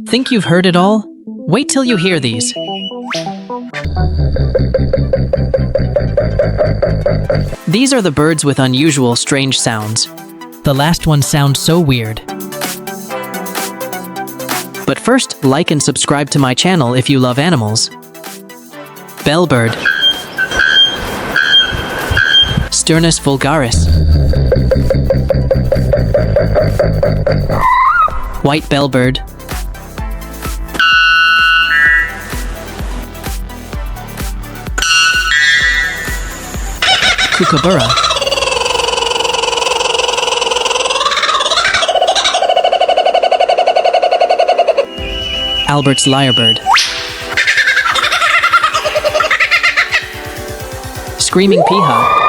Think you've heard it all? Wait till you hear these. These are the birds with unusual, strange sounds. The last one sounds so weird. But first, like and subscribe to my channel if you love animals. Bellbird. Sturnus vulgaris. White bellbird. Kookaburra. Albert's lyrebird. Screaming peacock.